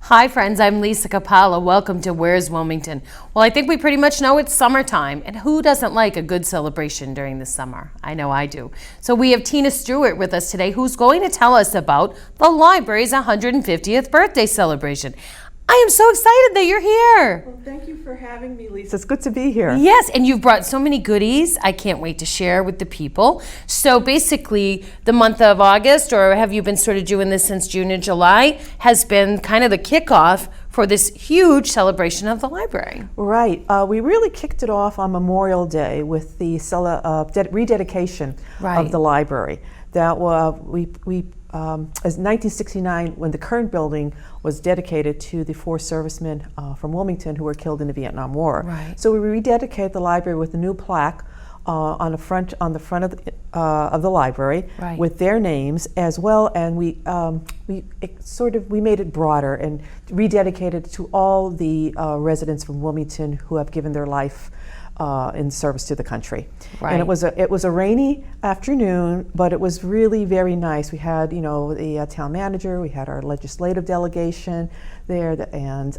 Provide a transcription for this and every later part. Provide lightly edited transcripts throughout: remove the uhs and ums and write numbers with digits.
Hi friends, I'm Lisa Kapala. Welcome to Where's Wilmington? Well, I think we pretty much know it's summertime, and who doesn't like a good celebration during the summer? I know I do. So we have Tina Stewart with us today, who's going to tell us about the library's 150th birthday celebration. I am so excited that you're here. Well, thank you for having me, Lisa. It's good to be here. Yes, and you've brought so many goodies. I can't wait to share with the people. So basically, the month of August, or have you been sort of doing this since June and July, has been kind of the kickoff for this huge celebration of the library. Right. We really kicked it off on Memorial Day with the rededication of the library. That as 1969, when the current building was dedicated to the 4 servicemen from Wilmington who were killed in the Vietnam War. Right. So we rededicated the library with a new plaque on the front of the library, right, with their names as well, and we made it broader and rededicated to all the residents from Wilmington who have given their life in service to the country. Right. And it was a rainy afternoon, but it was really very nice. We had, the town manager, we had our legislative delegation there, and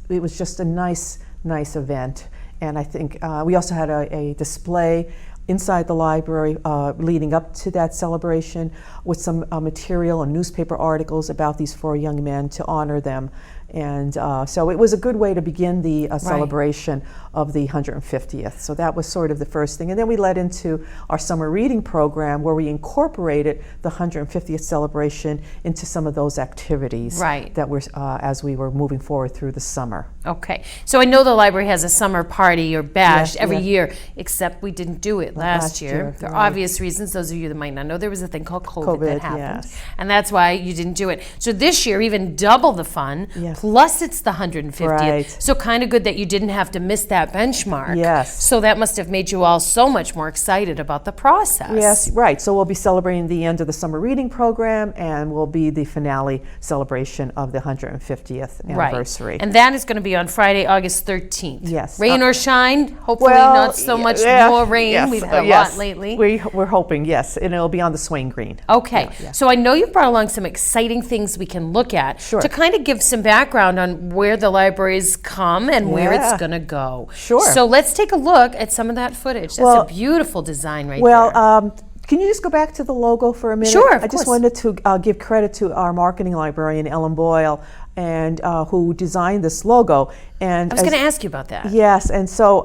it was just a nice event. And I think we also had a display inside the library leading up to that celebration with some material and newspaper articles about these 4 young men to honor them. And so it was a good way to begin the celebration of the 150th. So that was sort of the first thing. And then we led into our summer reading program where we incorporated the 150th celebration into some of those activities that were as we were moving forward through the summer. Okay. So I know the library has a summer party or bash every year, except we didn't do it last year. For obvious reasons, those of you that might not know, there was a thing called COVID that happened. Yes. And that's why you didn't do it. So this year, even double the fun. Yes. Plus it's the 150th. Right. So kind of good that you didn't have to miss that benchmark. Yes. So that must have made you all so much more excited about the process. Yes, right. So we'll be celebrating the end of the summer reading program, and will be the finale celebration of the 150th anniversary. And that is going to be on Friday, August 13th. Yes. Rain or shine, hopefully not so much more rain. Yes, We've had a lot lately. We're hoping, yes, and it'll be on the Swain Green. Okay, so I know you've brought along some exciting things we can look at to kind of give some background on where the library's come and where it's going to go. Sure. So let's take a look at some of that footage. That's a beautiful design right there. Can you just go back to the logo for a minute? Sure, of I just wanted to give credit to our marketing librarian, Ellen Boyle, and who designed this logo. And I was going to ask you about that. Yes, and so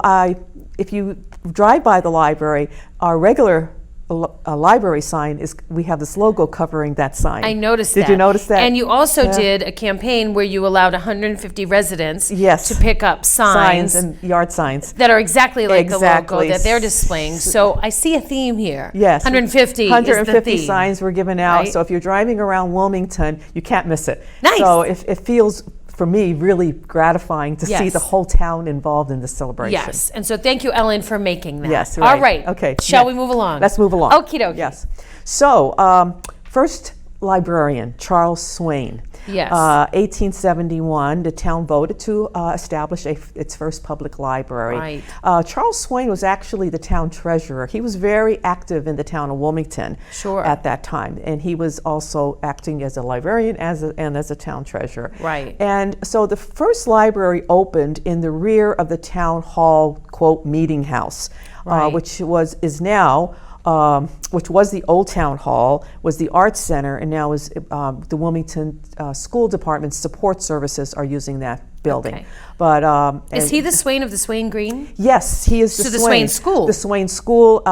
if you drive by the library, our regular library sign we have this logo covering that sign. I noticed that. Did you notice that? And you also did a campaign where you allowed 150 residents to pick up signs and yard signs that are exactly like the logo that they're displaying. So I see a theme here. Yes. 150 is the theme. signs were given out. So if you're driving around Wilmington, you can't miss it. Nice. So it feels, for me, really gratifying to see the whole town involved in this celebration. Yes, and so thank you, Ellen, for making that. Yes, right. All right. Okay. Shall we move along? Let's move along. Okie dokie. Yes. So, first librarian, Charles Swain. Yes. 1871, the town voted to establish its first public library. Right. Charles Swain was actually the town treasurer. He was very active in the town of Wilmington at that time, and he was also acting as a librarian and as a town treasurer. Right. And so the first library opened in the rear of the town hall, quote, meeting house, which was the old town hall, was the arts center, and now is the Wilmington School Department support services are using that building. Okay. But is he the Swain of the Swain Green? Yes, he is. The Swain School. The Swain School.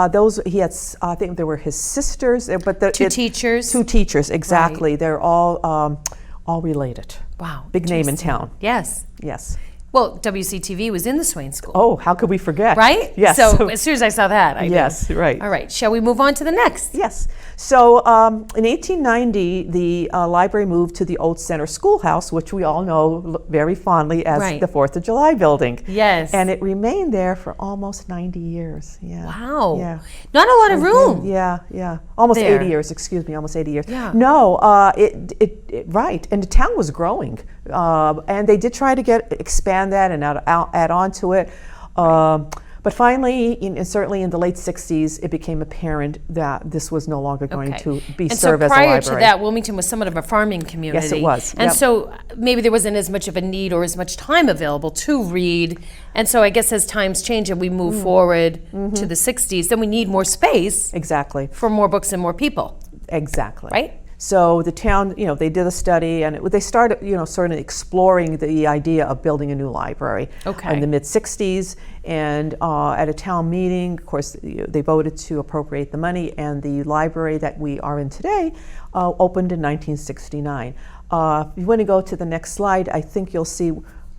He had. I think there were his sisters, but two teachers. Two teachers, exactly. Right. They're all related. Wow. Big name in town. Yes. Yes. Well, WCTV was in the Swain School. Oh, how could we forget? Right? Yes. So as soon as I saw that, I knew. Yes, right. All right. Shall we move on to the next? Yes. So in 1890, the library moved to the old Center Schoolhouse, which we all know very fondly as Right. the 4th of July building. Yes. And it remained there for almost 90 years. Yeah. Wow. Yeah. Not a lot of room. Yeah. Almost There. 80 years, excuse me, almost 80 years. Yeah. No, right. And the town was growing. And they did try to expand that and add on to it. But finally, certainly in the late 60s, it became apparent that this was no longer going to be and served so as a library. prior to that, Wilmington was somewhat of a farming community. Yes, it was. And Yep. so maybe there wasn't as much of a need or as much time available to read. And so I guess as times change and we move forward to the 60s, then we need more space Exactly. for more books and more people, Exactly. right? So the town, they did a study and they started, sort of exploring the idea of building a new library Okay. in the mid-60s. And at a town meeting, of course, they voted to appropriate the money, and the library that we are in today opened in 1969. If you want to go to the next slide, I think you'll see.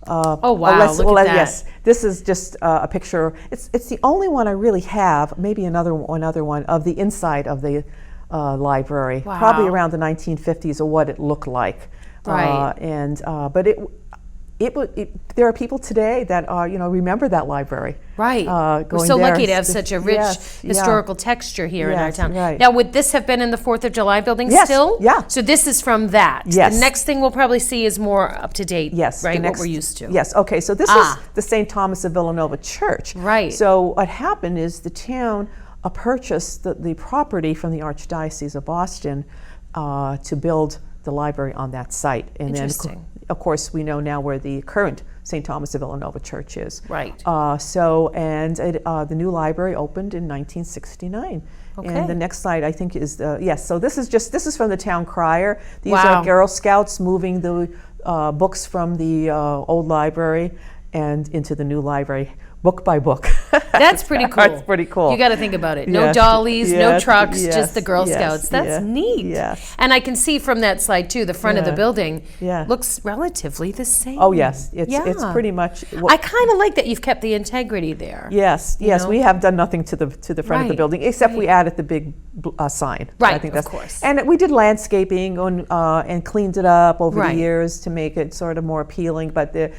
Oh, wow, look at that. Yes, this is just a picture. It's the only one I really have, maybe another one of the inside of the library, Wow. probably around the 1950s, or what it looked like. Right. But there are people today that remember that library. Right. We're Going so there. lucky to have such a rich Yes, yeah. historical texture here in our Yes, town. right. Now, would this have been in the 4th of July building Yes, still? yeah. So this is from that. Yes. The next thing we'll probably see is more up to date. Yes, the Right, next- what we're used to. Yes, okay, so this is the St. Thomas of Villanova Church. Right. So what happened is the town purchased the property from the Archdiocese of Boston to build the library on that site. And Interesting. then, of course, we know now where the current St. Thomas of Villanova Church is. Right. The new library opened in 1969. Okay. And the next slide, I think, is yes. So this is from the town crier. These Wow. are Girl Scouts moving the books from the old library and into the new library, book by book. That's pretty cool. That's pretty cool. You got to think about it. No Yes, dollies, no yes, trucks, yes, just the Girl yes, Scouts. That's yeah, neat. yes. And I can see from that slide too, the front of the Yeah, building yeah. looks relatively the same. Oh yes, it's Yeah. pretty much. I kind of like that you've kept the integrity there. Yes, know? we have done nothing to the front of the Right, building except we right. added the big sign. Right, I think of that's, course. And we did landscaping and cleaned it up over Right. the years to make it sort of more appealing. But the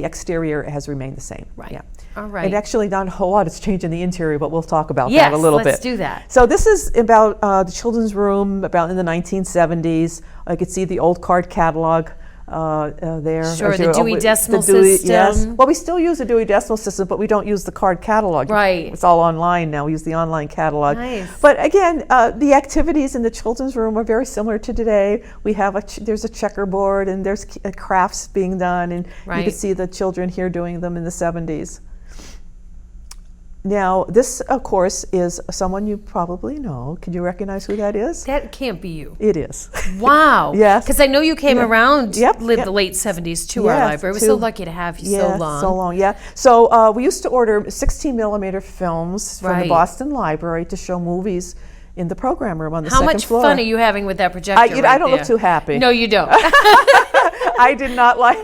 exterior has remained the same. Right. Yeah. All right. And actually, not a whole lot has changed in the interior, but we'll talk about Yes, that a little let's bit. do that. So this is about the children's room, about in the 1970s. I could see the old card catalog there. Sure, As the you're- Dewey the Decimal Yes. System. Well, we still use the Dewey Decimal System, but we don't use the card catalog. Right. It's all online now. We use the online catalog. Nice. But again, the activities in the children's room are very similar to today. We have there's a checkerboard and there's crafts being done, and you Right. can see the children here doing them in the 70s. Now, this, of course, is someone you probably know. Can you recognize who that is? That can't be you. It is. Wow. Yes. Because I know you came Yeah. around Yep, lived yep. the late 70s to our Yes, library. We're to- so lucky to have you so long. So long, yeah. So we used to order 16 millimeter films from Right. the Boston Library to show movies in the program room on the How second much floor. fun are you having with that projector? I right don't look there? too happy. No, you don't. I did not like.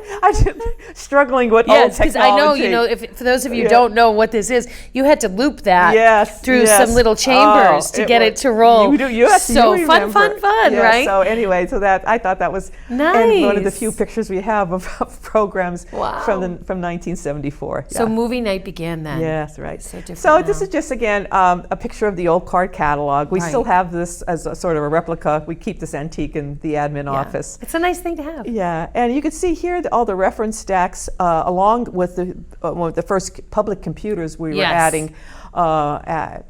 struggling with old Yes, because I know, technology. if for those of you Yeah. don't know what this is, you had to loop that Yes, through yes. some little chambers to get it was- to roll. You do, yes, so you fun, remember. fun, Yeah, right? So anyway, I thought that was and one of the Nice. few pictures we have of programs Wow. from 1974. So yeah. movie night began then. Yes, right. So different So this now. is just again a picture of the old card catalog. We still Right. have this as a sort of a replica. We keep this antique in the admin Yeah. office. It's a nice thing to have. Yeah, and you can see here all the reference stacks along with the first public computers we were Yes. adding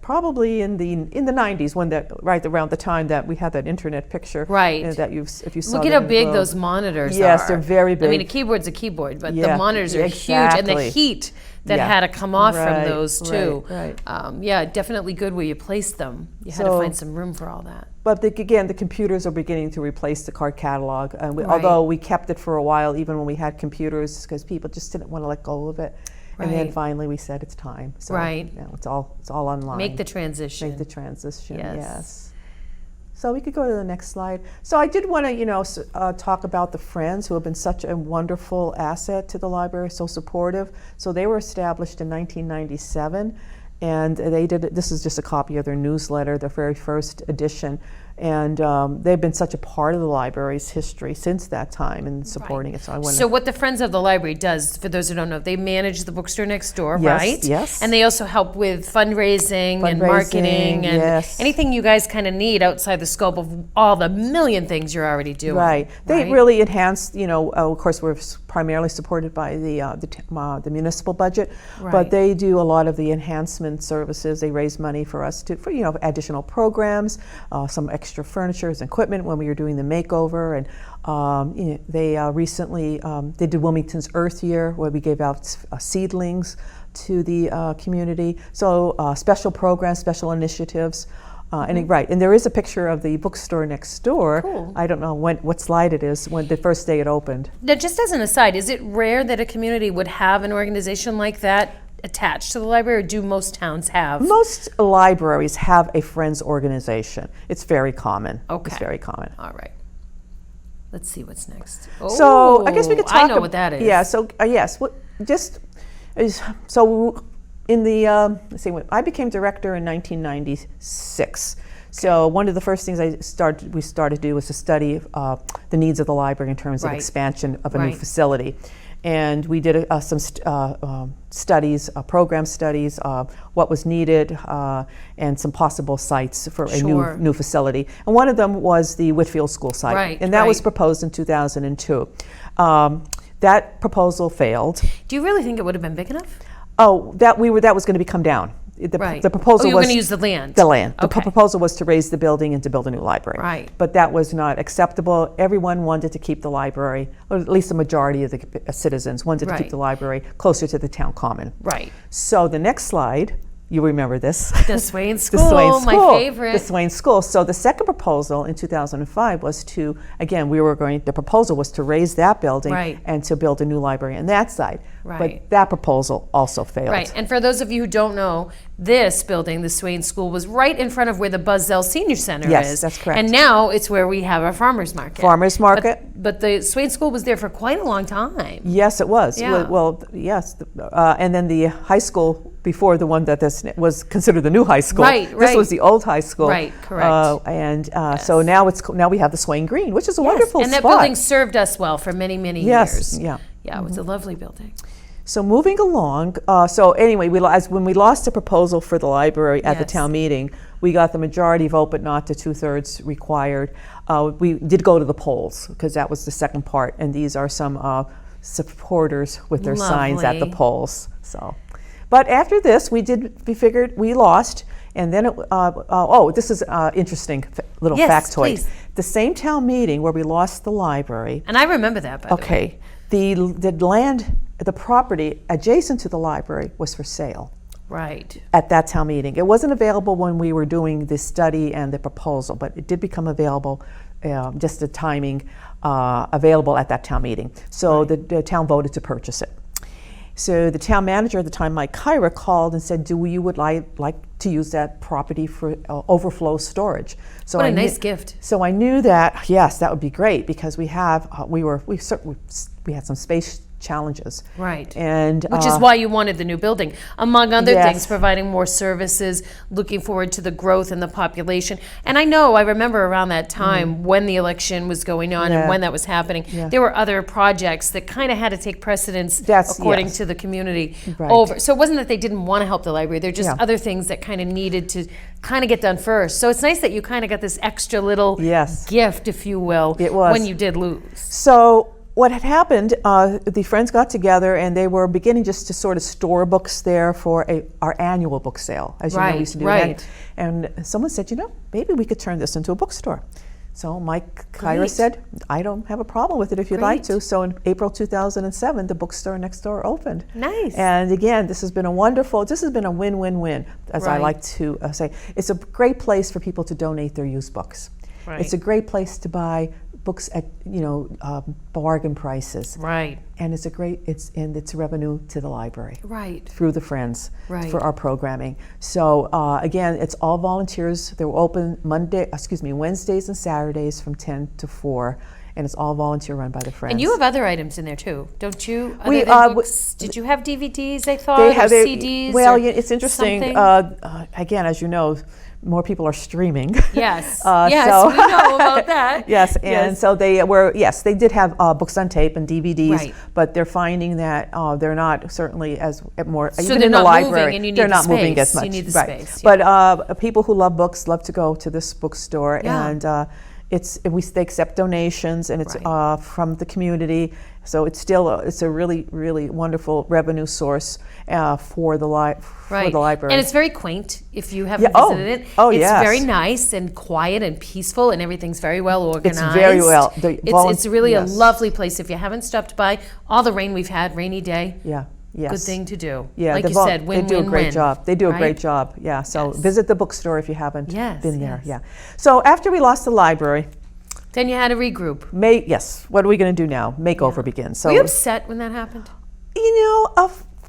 probably in the 90s right around the time that we had that internet picture. Right. That if you saw Look at them how in big Globe. those monitors are. Yes, they're very big. I mean, a keyboard's a keyboard, but the Yeah, monitors are huge, and the exactly. heat that Yeah. had to come off Right, from those too. right. Yeah, definitely good where you placed them. You had to So- find some room for all that. But again, the computers are beginning to replace the card catalog. Right. Although we kept it for a while, even when we had computers, because people just didn't want to let go of it. And then Right. finally, we said it's time. So Right. now it's all online. Make the transition. Make the transition. Yes. Yes. So we could go to the next slide. So I did want to, talk about the Friends, who have been such a wonderful asset to the library, so supportive. So they were established in 1997, and they did. This is just a copy of their newsletter, their very first edition. And they've been such a part of the library's history since that time and supporting it. So what the Friends of the Library does, for those who don't know, they manage the bookstore next door, Yes, right? yes. And they also help with fundraising and marketing and yes. anything you guys kind of need outside the scope of all the million things you're already doing. Right. They really enhanced, of course, we're primarily supported by the municipal budget, but they do a lot of the enhancement services. They raise money for us for additional programs, some extra furniture and equipment when we were doing the makeover, and they recently they did Wilmington's Earth Year, where we gave out seedlings to the community. So special programs, special initiatives. And there is a picture of the bookstore next door. Cool. I don't know what slide it is, when the first day it opened. Now, just as an aside, is it rare that a community would have an organization like that attached to the library, or do most towns have? Most libraries have a Friends organization. It's very common. Okay. It's very common. All right. Let's see what's next. So I guess we could talk. I know what that is. Yeah. So yes. So in the let's see. I became director in 1996. So one of the first things we started to do was to study the needs of the library in terms of expansion of a new facility. And we did some studies, program studies, what was needed, and some possible sites for a new facility. And one of them was the Whitfield School site, and that was proposed in 2002. That proposal failed. Do you really think it would have been big enough? Oh, that was going to come down. The proposal you were was going to use the land. The land. Okay. The proposal was to raise the building and to build a new library. Right. But that was not acceptable. Everyone wanted to keep the library, or at least the majority of the citizens wanted to keep the library closer to the town common. Right. So the next slide, you remember this. The Swain School, my favorite. The Swain School. So the second proposal in 2005 was to, again, the proposal was to raise that building and to build a new library on that side. But that proposal also failed. Right, and for those of you who don't know, this building, the Swain School, was right in front of where the Buzzell Senior Center is. Yes, that's correct. And now it's where we have our farmers market. Farmers market. But the Swain School was there for quite a long time. Yes, it was. Yeah. Well, yes. And then the high school before the one that this was considered the new high school. This was the old high school. Right, correct. So now we have the Swain Green, which is a wonderful spot. And that building served us well for many, many years. Yeah. Yeah, it was a lovely building. So moving along, so anyway, when we lost the proposal for the library at the town meeting, we got the majority vote, but not the 2/3 required. We did go to the polls, because that was the second part, and these are some supporters with their signs at the polls. So, but after this, we figured we lost, and then this is an interesting little factoid. Please. The same town meeting where we lost the library. And I remember that, by the way. Okay. The land, the property adjacent to the library was for sale. Right. At that town meeting. It wasn't available when we were doing the study and the proposal, but it did become available, just the timing, available at that town meeting. So the town voted to purchase it. So the town manager at the time, Mike Kyra, called and said, you would like to use that property for overflow storage. So what a nice gift. So I knew that, yes, that would be great, because we had some space challenges. Right. And which is why you wanted the new building, among other things, providing more services, looking forward to the growth in the population. And I remember around that time when the election was going on and when that was happening, there were other projects that kind of had to take precedence according to the community over. So it wasn't that they didn't want to help the library, they're just other things that kind of needed to kind of get done first. So it's nice that you kind of got this extra little gift, if you will, when you did lose. So what had happened, the friends got together and they were beginning just to sort of store books there for our annual book sale. As you know, we used to do that. And someone said, maybe we could turn this into a bookstore. So Mike Kyra said, I don't have a problem with it if you'd like to. So in April 2007, the bookstore next door opened. Nice. And again, this has been a win-win-win, as I like to say. It's a great place for people to donate their used books. It's a great place to buy books at bargain prices. Right. And it's revenue to the library. Right. Through the Friends. Right. For our programming. So again, it's all volunteers. They're open Wednesdays and Saturdays from 10 to 4. And it's all volunteer run by the Friends. And you have other items in there too, don't you? We, books? Did you have DVDs, I thought, or CDs? Well, or it's interesting. Again, as you know, more people are streaming. Yes, yes, so, we know about that. Yes, and so they did have books on tape and DVDs, right. But they're finding that they're not certainly as more, so even they're in the not library, moving and you need they're the not space. moving as much. You need the right. space. Yeah. But people who love books love to go to this bookstore, Yeah. and they accept donations, and it's Right. from the community. So it's a really, really wonderful revenue source for the library. And it's very quaint if you haven't Yeah, visited it. oh, It's yes. very nice and quiet and peaceful, and everything's very well organized. It's very well. It's really yes. a lovely place. If you haven't stopped by, all the rain we've had, rainy day, Yeah. Yes. good thing to do. Yeah, like you said, win, they do win, a great win, job. They do a right? great job. Yeah. So Yes. visit the bookstore if you haven't Yes, been there. yes. Yeah. So after we lost the library, Then you had to regroup. yes. What are we going to do now? Makeover begins. So Were you upset when that happened?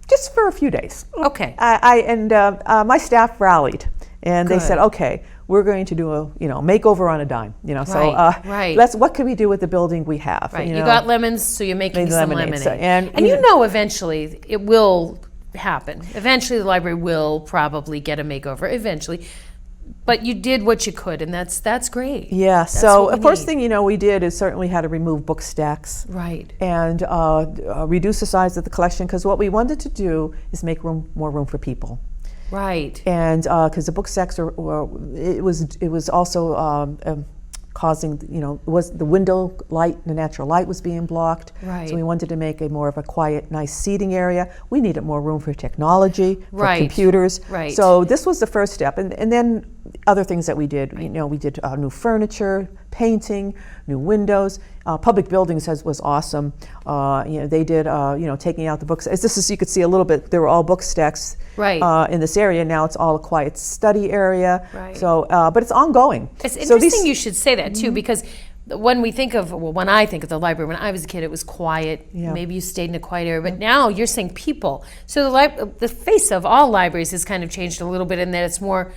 just for a few days. Okay. My staff rallied, and they Good. said, "Okay, we're going to do a makeover on a dime." So Right. what can we do with the building we have? Right. You got lemons, so you're making Made some lemonade. lemonade. So- and eventually it will happen. Eventually the library will probably get a makeover, eventually. But you did what you could, and that's great. Yeah. That's So what the we first need. thing we did is certainly had to remove book stacks. Right. And reduce the size of the collection, because what we wanted to do is make more room for people. Right. And because the book stacks it was also causing, the window light, the natural light was being blocked. Right. So we wanted to make a more of a quiet, nice seating area. We needed more room for technology, for Right. computers. Right. So this was the first step, and then other things that we did. We did new furniture, painting, new windows. Public buildings was awesome. They did taking out the books. You could see a little bit. There were all book stacks Right. in this area. Now it's all a quiet study area. Right. So, but it's ongoing. It's So interesting you should say that too, because when I think of the library, when I was a kid, it was quiet. Yeah. Maybe you stayed in a quiet area, but now you're saying people. So the face of all libraries has kind of changed a little bit in that it's more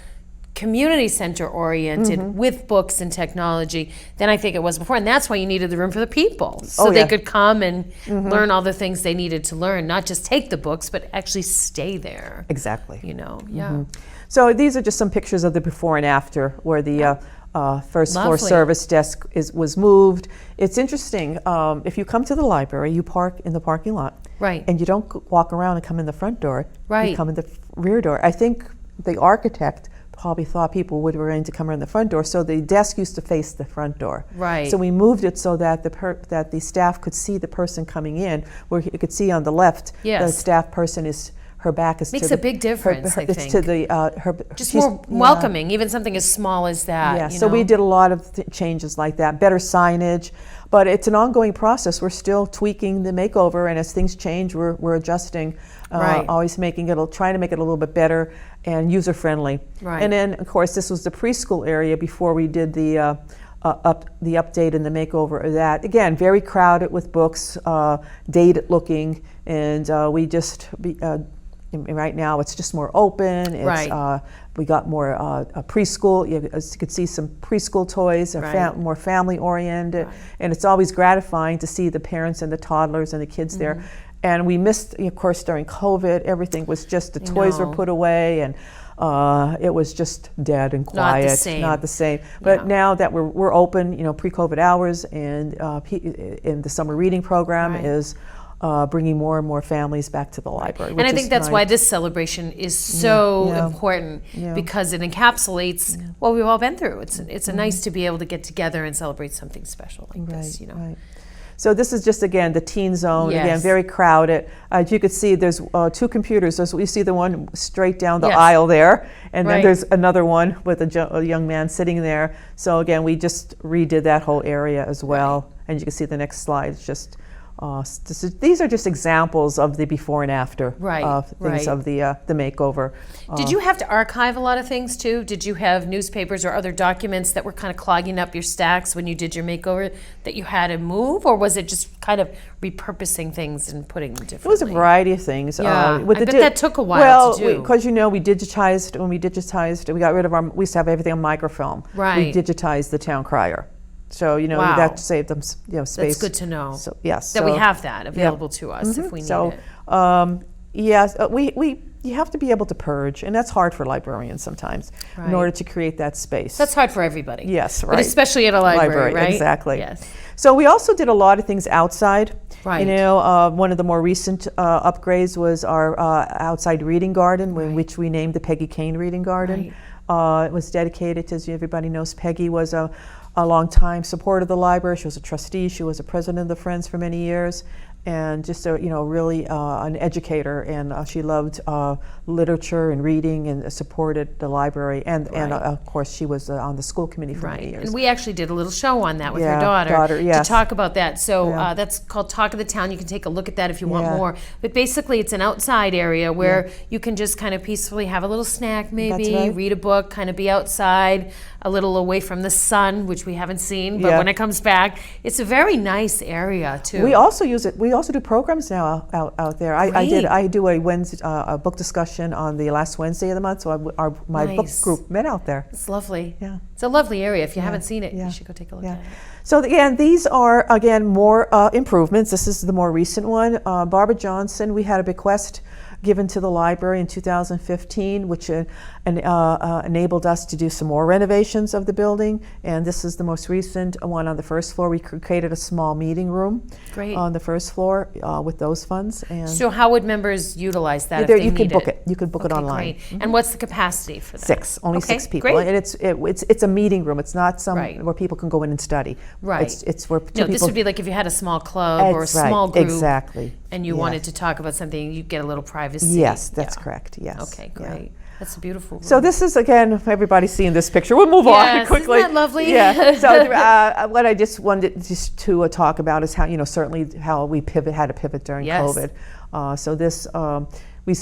community center oriented with books and technology than I think it was before. And that's why you needed the room for the people. So they could come and learn all the things they needed to learn, not just take the books, but actually stay there. Exactly. Yeah. So these are just some pictures of the before and after, where the first floor Lovely. service desk was moved. It's interesting. If you come to the library, you park in the parking lot. Right. And you don't walk around and come in the front door. Right. You come in the rear door. I think the architect probably thought people were going to come around the front door, so the desk used to face the front door. Right. So we moved it so that the staff could see the person coming in, where you could see on the left, Yes. the staff person her back is Makes to a big difference, I it's think. to the Just she's- more welcoming, even something as small as that. Yeah, so we did a lot of changes like that, better signage, but it's an ongoing process. We're still tweaking the makeover, and as things change, we're adjusting, Right. always trying to make it a little bit better and user-friendly. Right. And then, of course, this was the preschool area before we did the update and the makeover of that. Again, very crowded with books, dated looking, and right now it's just more open. It's, Right. We got more preschool. As you could see, some preschool toys, Right. more family oriented, Right. and it's always gratifying to see the parents and the toddlers and the kids there. And we missed, of course, during COVID, everything was just the toys were No. put away, and it was just dead and quiet. Not the same. But Yeah. now that we're open, pre-COVID hours, and in the summer reading program Right. is bringing more and more families back to the library. And I think that's why this celebration is so Yeah. important, Yeah. because it encapsulates what we've all been through. It's nice to be able to get together and celebrate something special like this. Right. So this is just, again, the teen zone. Yes. Again, very crowded. As you could see, there's two computers. We see the one straight down the Yes. aisle there, and then Right. there's another one with a young man sitting there. So again, we just redid that whole area as well. And you can see the next slide. It's just These are just examples of the before and after things of the makeover. Did you have to archive a lot of things too? Did you have newspapers or other documents that were kind of clogging up your stacks when you did your makeover that you had to move, or was it just kind of repurposing things and putting them differently? It was a variety of things. Yeah, I bet that took a while to do. Because we digitized, we got rid of we used to have everything on microfilm. Right. We digitized the town crier. So, that saved them, space. That's good to know. So, yes. That we have that available to us if we need it. Yes, you have to be able to purge, and that's hard for librarians sometimes in order to create that space. That's hard for everybody. Yes, right. But especially at a library, right? Exactly. Yes. So we also did a lot of things outside. Right. One of the more recent upgrades was our outside reading garden, which we named the Peggy Kane Reading Garden. Right. It was dedicated, as everybody knows, Peggy was a long-time supporter of the library. She was a trustee. She was a president of the Friends for many years, and just really an educator. And she loved literature and reading, and supported the library. And of course, she was on the school committee for many years. And we actually did a little show on that with her daughter yes. to talk about that. So that's called Talk of the Town. You can take a look at that if you want more. But basically, it's an outside area where you can just kind of peacefully have a little snack, maybe read a book, kind of be outside, a little away from the sun, which we haven't seen, but when it comes back, it's a very nice area too. We also use it. We also do programs now out there. I do a Wednesday a book discussion on the last Wednesday of the month. So my book group met out there. It's lovely. Yeah, it's a lovely area. If you haven't seen it, you should go take a look at it. So again, these are more improvements. This is the more recent one. Barbara Johnson. We had a bequest given to the library in 2015, which enabled us to do some more renovations of the building. And this is the most recent one on the first floor. We created a small meeting room on the first floor with those funds. And so how would members utilize that if they you need could book it. You could book it online. Great. Mm-hmm. And what's the capacity for that? 6, only 6 people. Great. And it's a meeting room. It's not where people can go in and study. Right. It's where two people. This would be like if you had a small club or a small group. Exactly. And you wanted to talk about something, you get a little privacy. Yes, that's correct. Yes. Okay, great. Yeah. That's a beautiful room. So this is, again, everybody's seeing this picture. We'll move on quickly. Isn't that lovely? Yeah. So what I just wanted to talk about is how, certainly how we had to pivot during COVID. So this, we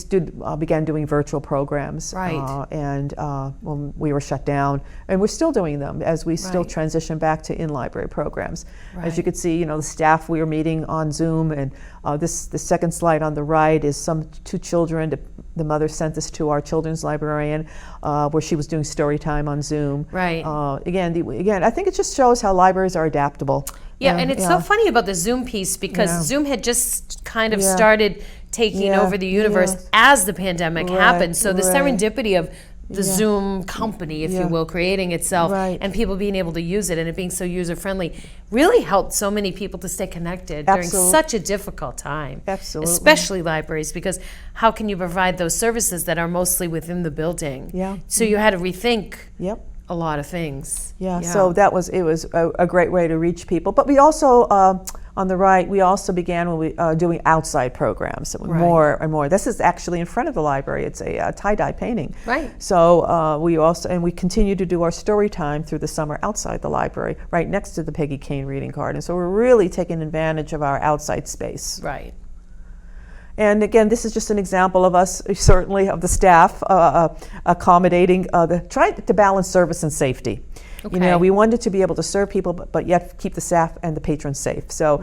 began doing virtual programs. Right. And when we were shut down, and we're still doing them as we still transition back to in-library programs. Right. As you could see, the staff, we were meeting on Zoom, and the second slide on the right is two children. The mother sent this to our children's librarian, where she was doing story time on Zoom. Right. Again, I think it just shows how libraries are adaptable. Yeah, and it's so funny about the Zoom piece because Zoom had just kind of started taking over the universe as the pandemic happened. So the serendipity of the Zoom company, if you will, creating itself and people being able to use it and it being so user-friendly really helped so many people to stay connected during such a difficult time. Absolutely. Especially libraries, because how can you provide those services that are mostly within the building? Yeah. So you had to rethink a lot of things. Yeah, so it was a great way to reach people. But we also, on the right, we also began doing outside programs, more and more. This is actually in front of the library. It's a tie-dye painting. Right. So we continue to do our story time through the summer outside the library, right next to the Peggy Kane Reading Garden. So we're really taking advantage of our outside space. Right. And again, this is just an example of us, certainly of the staff, accommodating, trying to balance service and safety. Okay. We wanted to be able to serve people, but yet keep the staff and the patrons safe. So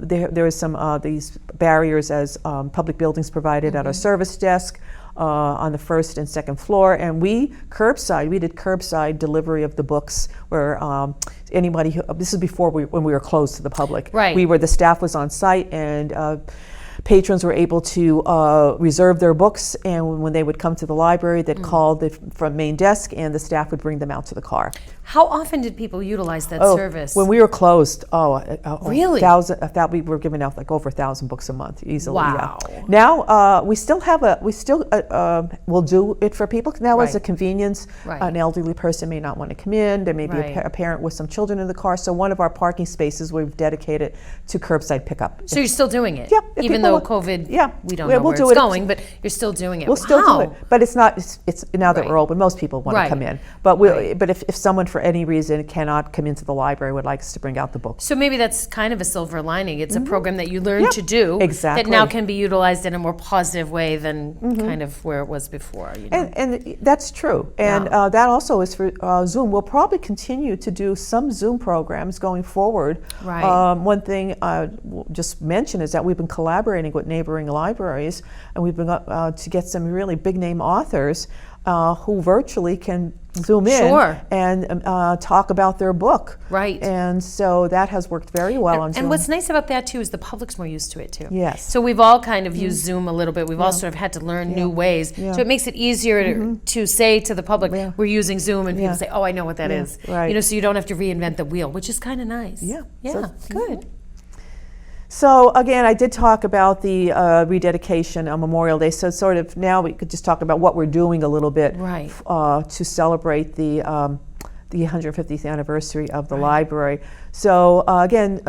there is some these barriers as public buildings provided at our service desk on the first and second floor, and we did curbside delivery of the books where anybody this is before when we were closed to the public. Right. The staff was on site, and patrons were able to reserve their books, and when they would come to the library, they'd call the front main desk, and the staff would bring them out to the car. How often did people utilize that service? When we were closed, really? We were giving out like over 1,000 books a month easily. Wow. Yeah. Now we still will do it for people. Now as a convenience, an elderly person may not want to come in. There may be a parent with some children in the car. So one of our parking spaces we've dedicated to curbside pickup. So you're still doing it? Yeah. Even though although COVID, yeah, we don't yeah, know we'll where do it's it. going, but you're still doing it. We'll still do it, Wow. but it's not. It's now that Right. we're open. Most people want Right. to come in, but we. Right. But if someone for any reason cannot come into the library, would like us to bring out the books. So maybe that's kind of a silver lining. It's a program that you learned Yep, to do exactly. that now can be utilized in a more positive way than kind of where it was before. You know? And that's true. And Yeah. that also is for Zoom. We'll probably continue to do some Zoom programs going forward. Right. One thing I will just mention is that we've been collaborating with neighboring libraries, and we've been to get some really big name authors who virtually can Zoom in Sure. and talk about their book. Right. And so that has worked very well on Zoom. And what's nice about that too is the public's more used to it too. Yes. So we've all kind of used Zoom a little bit. We've all sort of had to learn new ways. Yeah. So it makes it easier to say to the public, Yeah. we're using Zoom, and people Yeah. say, oh, I know what that Yeah. is. Right. You know, so you don't have to reinvent the wheel, which is kind of nice. Yeah. Yeah. So- Good. So again, I did talk about the Rededication Memorial Day. So sort of now we could just talk about what we're doing a little bit Right. To celebrate the 150th anniversary of the library. So again,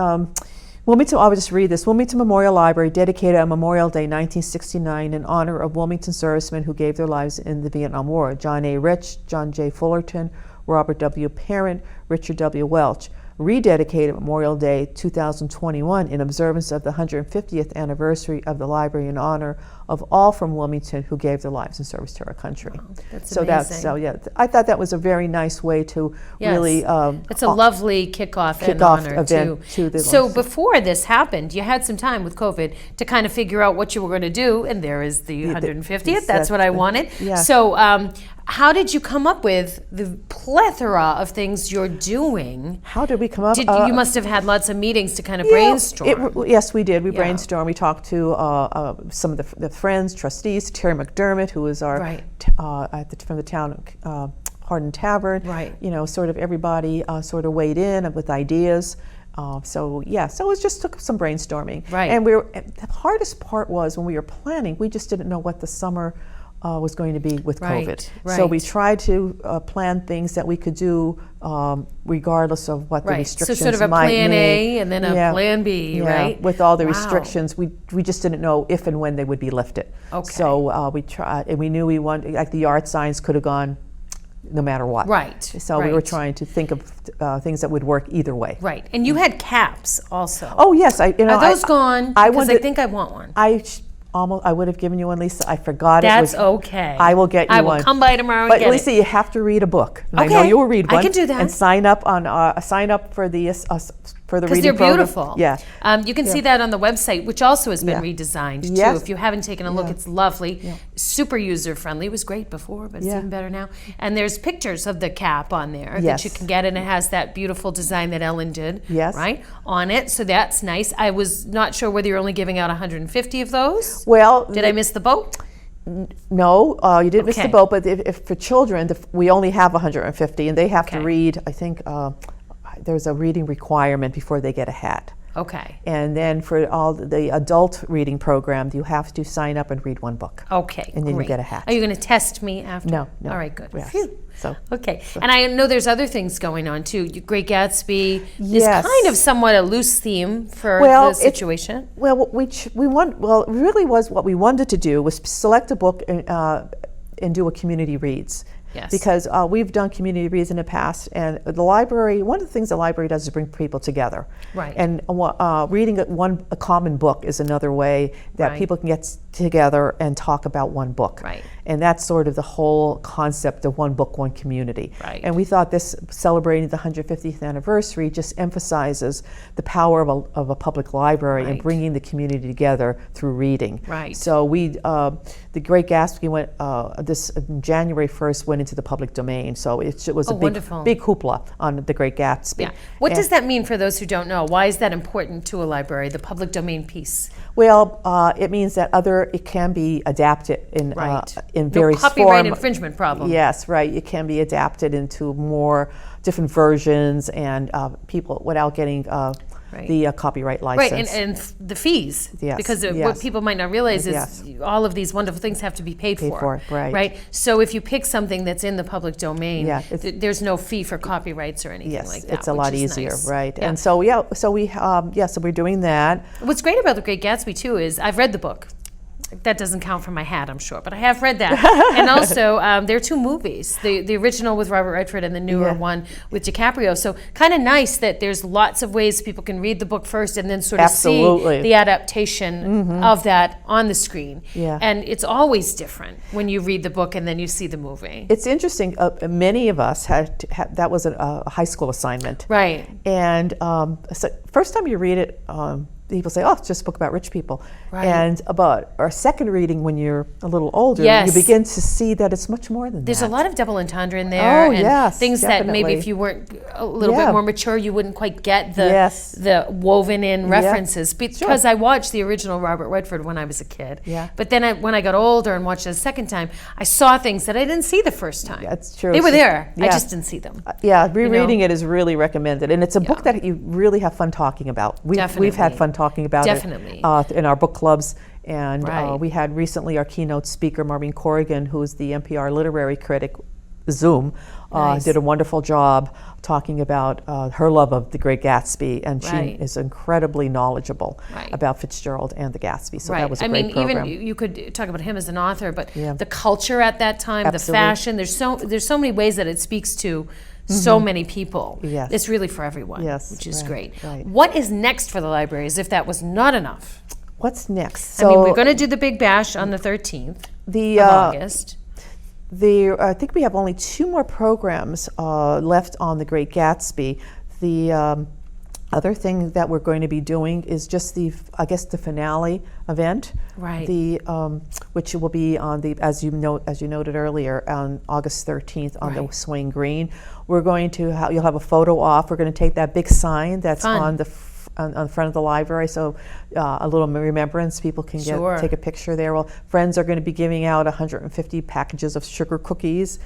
Wilmington, I'll just read this. Wilmington Memorial Library dedicated on Memorial Day 1969 in honor of Wilmington servicemen who gave their lives in the Vietnam War. John A. Rich, John J. Fullerton, Robert W. Parent, Richard W. Welch. Rededicated Memorial Day 2021 in observance of the 150th anniversary of the library in honor of all from Wilmington who gave their lives in service to our country. Wow, that's so amazing. I thought that was a very nice way to Yes. really It's a lovely kickoff and kickoff honor event too. to the So lives. before this happened, you had some time with COVID to kind of figure out what you were going to do, and there is the 150th. That's what I wanted. Yeah. So how did you come up with the plethora of things you're doing? How did we come up? You must have had lots of meetings to kind of brainstorm. Yes, we did. We Yeah. brainstormed. We talked to some of the friends, trustees, Terry McDermott, who was our Right. from the town Hardin Tavern. Right. You know, sort of everybody sort of weighed in with ideas. So it just took some brainstorming. Right. And the hardest part was when we were planning, we just didn't know what the summer was going to be with Right, COVID. So we right. tried to plan things that we could do regardless of what the Right. So restrictions sort of a might plan be. A and then a Yeah. plan B, Yeah, right? with all the Wow. restrictions, we just didn't know if and when they would be lifted. Okay. So we tried, and we knew we wanted, like the yard signs could have gone no matter what. Right, So we were right. trying to think of things that would work either way. Right. And you had caps also. Oh yes, Are those gone? I Because I wanted- think I want one. I would have given you one, Lisa. I forgot That's it was. okay. I will get you I will one. come by tomorrow and But get Lisa, it. you have to read a book. And I know Okay, you will read I one. can do that. And sign up for the Because reading they're program. beautiful. Yeah. You can see that on the website, which also has been Yeah. redesigned too. Yes. If you haven't taken a look, Yeah. it's lovely. Yeah. Super user friendly. It was great before, but it's Yeah. even better now. And there's pictures of the cap on there that Yes. you can get, and it has that beautiful design that Ellen did. Yes. Right on it. So that's nice. I was not sure whether you're only giving out 150 of those. Well, Did I miss the boat? No, you didn't miss the Okay. boat. But if for children, we only have 150, and they have to Okay. read. I think there's a reading requirement before they get a hat. Okay. And then for all the adult reading program, you have to sign up and read one book. Okay. And then you great. get a hat. Are you going to test me after? No. All right. Good. Yes. Phew. So Okay, and I know there's other things going on too. Great Gatsby is Yes. kind of somewhat a loose theme for Well, the it's- situation. well, it really was what we wanted to do was select a book and do a community reads. Yes. Because we've done community reads in the past, and the library, one of the things the library does is bring people together. Right. And reading a common book is another way that Right. people can get together and talk about one book. Right. And that's sort of the whole concept of one book, one community. Right. And we thought this celebrating the 150th anniversary just emphasizes the power of a public library and Right. bringing the community together through reading. Right. So the Great Gatsby went this January 1st went into the public domain. So it was a wonderful. big hoopla on the Great Gatsby. Yeah. What And- does that mean for those who don't know? Why is that important to a library, the public domain piece? Well, it means that it can be adapted in Right. in No various copyright form. infringement problem. Yes, right. It can be adapted into more different versions and people without getting the copyright Right, license. and the fees. Yes, Because yes. what people might not realize is Yes. all of these wonderful things have to be paid for. Right. So if you pick something that's in the public domain, Yeah, there's no fee for copyrights or anything Yes, like that. it's a which lot is easier, nice. right? Yeah. And so so we're doing that. What's great about The Great Gatsby too is I've read the book. That doesn't count for my hat, I'm sure, but I have read that. And also, there are 2 movies, the original with Robert Redford and the newer one with DiCaprio. So kind of nice that there's lots of ways people can read the book first and then sort of see the adaptation of that on the screen. Yeah. And it's always different when you read the book and then you see the movie. It's interesting. Many of us had that was a high school assignment. Right. And so first time you read it, people say, "Oh, it's just a book about rich people." Right. And about our second reading, when you're a little older, Yes. you begin to see that it's much more than There's that. a lot of double entendre in there, Oh, and yes, things that maybe definitely. if you weren't a little bit more mature, you wouldn't quite get the woven in references. Because I watched the original Robert Redford when I was a kid. Yeah. But then when I got older and watched it a second time, I saw things that I didn't see the first time. That's true. They were there. I Yeah. just didn't see them. Rereading it is really recommended, and it's a book that you really have fun talking about. We've had Definitely. fun talking about Definitely. it in our book clubs, and Right. we had recently our keynote speaker, Maureen Corrigan, who's the NPR literary critic, Zoom, Nice. did a wonderful job talking about her love of The Great Gatsby, and Right. she is incredibly knowledgeable Right. about Fitzgerald and the Gatsby. So Right. that was a great program. Even you could talk about him as an author, but Yeah. the culture at that time, Absolutely. the fashion, there's so many ways that it speaks to so many people. Yes. It's really for everyone, Yes, which is right, great. right. What is next for the library, as if that was not enough? What's next? I mean, we're going to do the Big Bash on the 13th the of August. I think we have only 2 more programs left on The Great Gatsby. The other thing that we're going to be doing is just the finale event, Right. Which will be on as you noted earlier, on August 13th on the Right. Swing Green. We're going to you'll have a photo op. We're going to take that big sign that's Fun. on the front of the library, so a little remembrance, people can take a picture there. Well, friends are going to be giving out 150 packages of sugar cookies,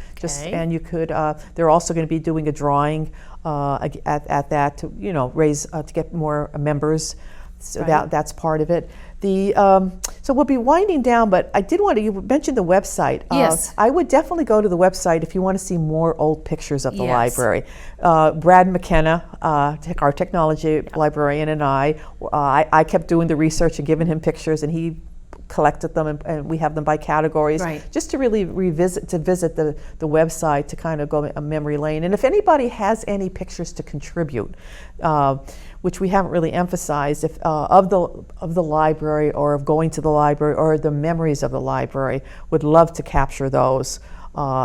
and you could. They're also going to be doing a drawing at that to raise to get more members. So that's part of it. So we'll be winding down, but I did want to. You mentioned the website. Yes. I would definitely go to the website if you want to see more old pictures of the Yes. library. Brad McKenna, our technology librarian, and I kept doing the research and giving him pictures, and he collected them, and we have them by categories, Right. just to really visit the website to kind of go a memory lane. And if anybody has any pictures to contribute, which we haven't really emphasized, if of the library, or of going to the library, or the memories of the library, would love to capture those.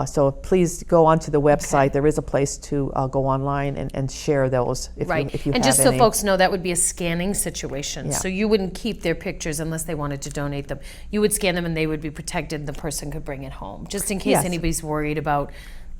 So please go onto the website. There is a place to go online and share those if you And have just any. so folks know, that would be a scanning situation. Yeah. So you wouldn't keep their pictures unless they wanted to donate them. You would scan them and they would be protected, and the person could bring it home, just in case Yes. anybody's worried about,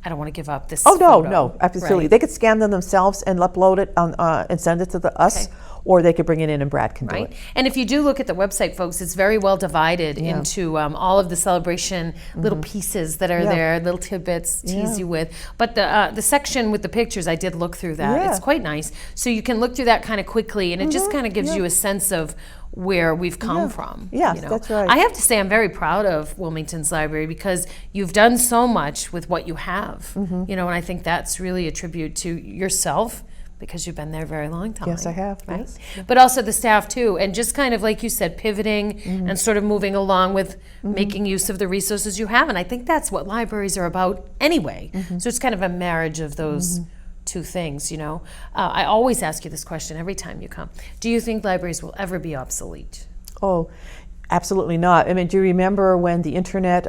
I don't want to give up this Oh, no, photo. no, absolutely. Right. They could scan them themselves and upload it and send it to us, or they could bring it in and Brad can do Right. it. And if you do look at the website, folks, it's very well divided into all of the celebration little pieces that are there, little tidbits to tease you with. But the section with the pictures, I did look through that. Yeah. It's quite nice. So you can look through that kind of quickly, and it just kind of gives you a sense of where we've come from. Yes, that's right. I have to say I'm very proud of Wilmington's library, because you've done so much with what you have. And I think that's really a tribute to yourself, because you've been there a very long time. Yes, I have, Right? yes. But also the staff too, and just kind of like you said, pivoting and sort of moving along with making use of the resources you have. And I think that's what libraries are about anyway. So it's kind of a marriage of those two things, I always ask you this question every time you come. Do you think libraries will ever be obsolete? Oh, absolutely not. I mean, do you remember when the internet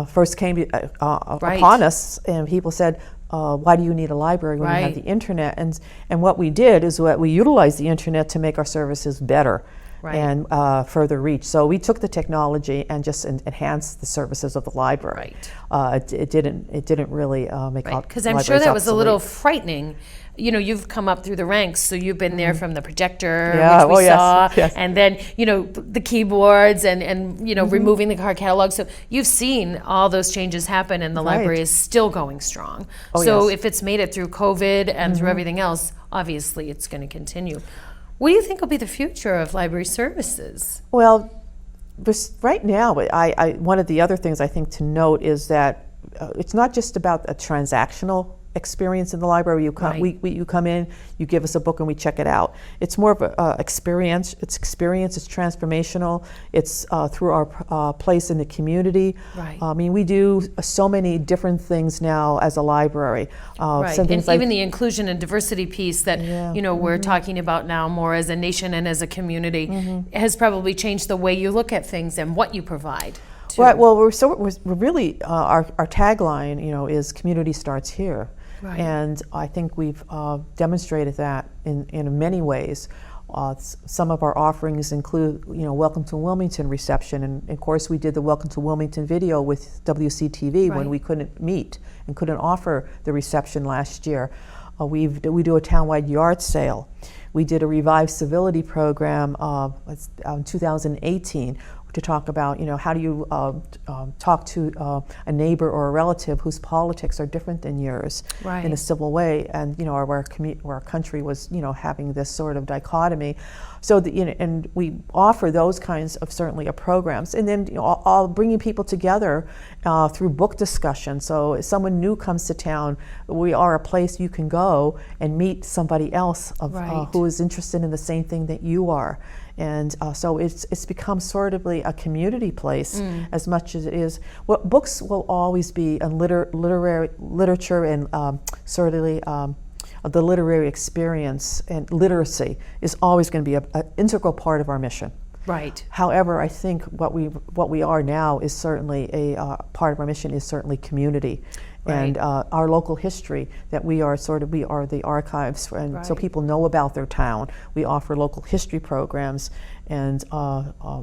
first came upon us, and people said, why do you need a library when you have the internet? And what we did is that we utilized the internet to make our services better. Right. and further reach. So we took the technology and just enhanced the services of the library. It didn't really make Right, out because I'm sure that was a little frightening. You know, you've come up through the ranks, so you've been there from the projector, Yeah, which we yes, saw, yes. and then, you know, the keyboards and you know, removing the card catalog. So you've seen all those changes happen, and the Right. library is still going strong. Oh, so yes. if it's made it through COVID and through everything else, obviously it's going to continue. What do you think will be the future of library services? Well, right now, one of the other things I think to note is that it's not just about a transactional experience in the library. You come, Right. you come in, you give us a book, and we check it out. It's more of a experience. It's transformational. It's through our place in the community. Right. I mean, we do so many different things now as a library. Right, Some and things like even the inclusion and diversity piece that you know we're talking about now more as a nation and as a community has probably changed the way you look at things and what you provide. too. Right. Well, we're really our tagline, you know, is community starts here. Right. And I think we've demonstrated that in many ways. Some of our offerings include, you know, Welcome to Wilmington reception, and of course we did the Welcome to Wilmington video with WCTV when Right. we couldn't meet and couldn't offer the reception last year. We do a townwide yard sale. We did a Revived Civility program in 2018 to talk about, you know, how do you talk to a neighbor or a relative whose politics are different than yours Right. in a civil way, and you know, where our country was, you know, having this sort of dichotomy. So you know, and we offer those kinds of certainly programs, and then you know, all bringing people together through book discussion. So if someone new comes to town, we are a place you can go and meet somebody else Right. who is interested in the same thing that you are. And so it's become sort of a community place as much as it is. Well, books will always be a literature and certainly the literary experience and literacy is always going to be an integral part of our mission. Right. However, I think what we are now is certainly a part of our mission is certainly community. Right. And our local history, that we are the archives, and so Right. people know about their town. We offer local history programs and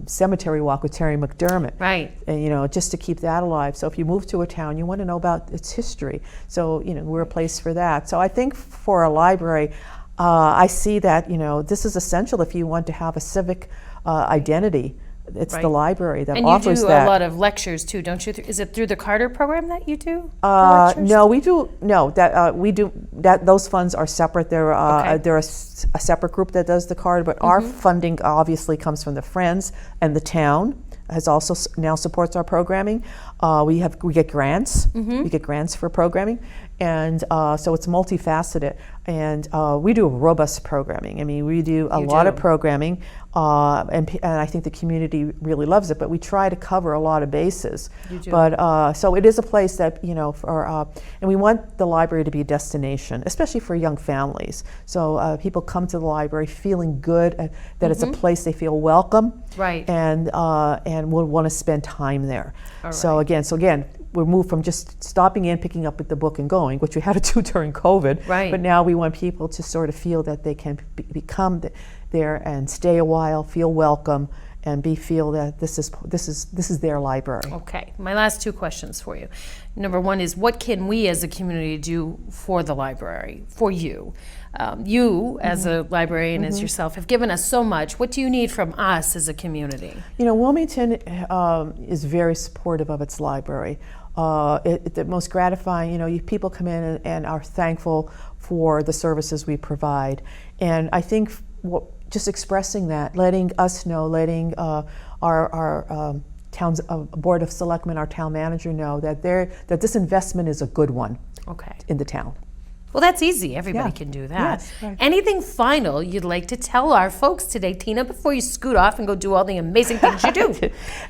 cemetery walk with Terry McDermott. Right. And you know, just to keep that alive. So if you move to a town, you want to know about its history. So you know, we're a place for that. So I think for a library, I see that, you know, this is essential if you want to have a civic identity. It's Right. the library that And you offers do that. a lot of lectures too, don't you? Is it through the Carter program that you do? the lectures? No, we do. No, that we do. That those funds are separate. They're Okay. they're a separate group that does the card. But our funding obviously comes from the Friends, and the town has also now supports our programming. We get grants. We get grants for programming, and so it's multifaceted. And we do robust programming. I mean, we do a lot of programming, and I think the community really loves it. But we try to cover a lot of bases. You do. But so it is a place that, you know, and we want the library to be a destination, especially for young families. So people come to the library feeling good that it's a place they feel welcome, Right. and will want to spend time there. All So right. again, we're moved from just stopping in, picking up the book, and going, which we had to do during COVID. Right. But now we want people to sort of feel that they can become there and stay a while, feel welcome, and feel that this is their library. Okay, my last two questions for you. Number one is, what can we as a community do for the library, for you? You, as a librarian, as yourself, have given us so much. What do you need from us as a community? You know, Wilmington is very supportive of its library. The most gratifying, you know, people come in and are thankful for the services we provide. And I think just expressing that, letting us know, letting our town's Board of Selectmen, our town manager know that this investment is a good one Okay. in the town. Well, that's easy. Everybody Yeah. can do that. Yes, right. Anything final you'd like to tell our folks today, Tina, before you scoot off and go do all the amazing things you do?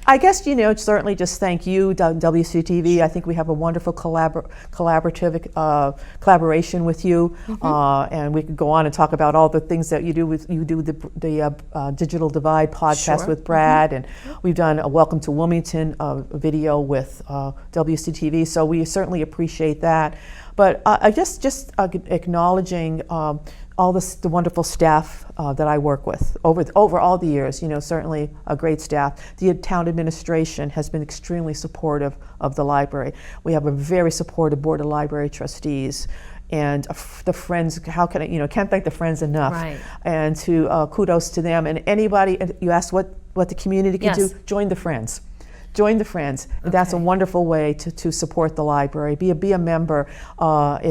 I guess, you know, certainly just thank you, WCTV. I think we have a wonderful collaboration with you, and we could go on and talk about all the things that you do. You do the Digital Divide podcast Sure. with Brad, and we've done a Welcome to Wilmington video with WCTV. So we certainly appreciate that. But I just acknowledging all the wonderful staff that I work with over all the years. Certainly a great staff. The town administration has been extremely supportive of the library. We have a very supportive board of library trustees. And the friends, how can I, can't thank the friends enough. Right. And to kudos to them. And anybody, you asked what the community can Yes. do, join the friends. Join the friends. That's a Okay. wonderful way to support the library. Be a member of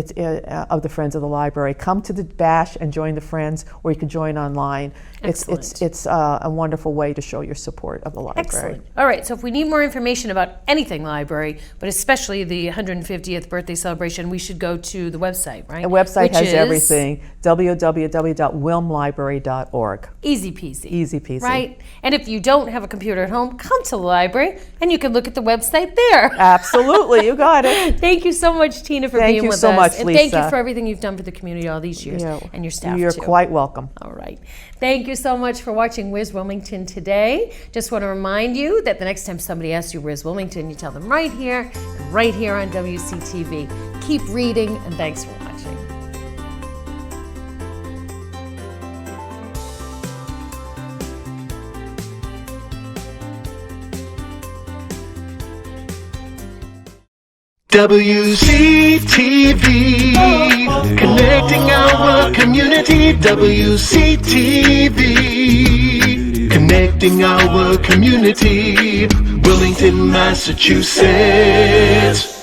the Friends of the Library. Come to the bash and join the friends, or you can join online. Excellent. It's a wonderful way to show your support of the library. Excellent. All right, so if we need more information about anything library, but especially the 150th birthday celebration, we should go to the website, right? The website Which has is everything. www.wilmlibrary.org. Easy peasy. Easy peasy. Right? And if you don't have a computer at home, come to the library and you can look at the website there. Absolutely, you got it. Thank you so much, Tina, for Thank being you with so us. much, And thank you Lisa. for everything you've done for the community all these years, and your staff You're too. quite welcome. All right. Thank you so much for watching Where's Wilmington today. Just want to remind you that the next time somebody asks you where's Wilmington, you tell them right here on WCTV. Keep reading, and thanks for watching. WCTV, connecting our community. WCTV, connecting our community. Wilmington, Massachusetts.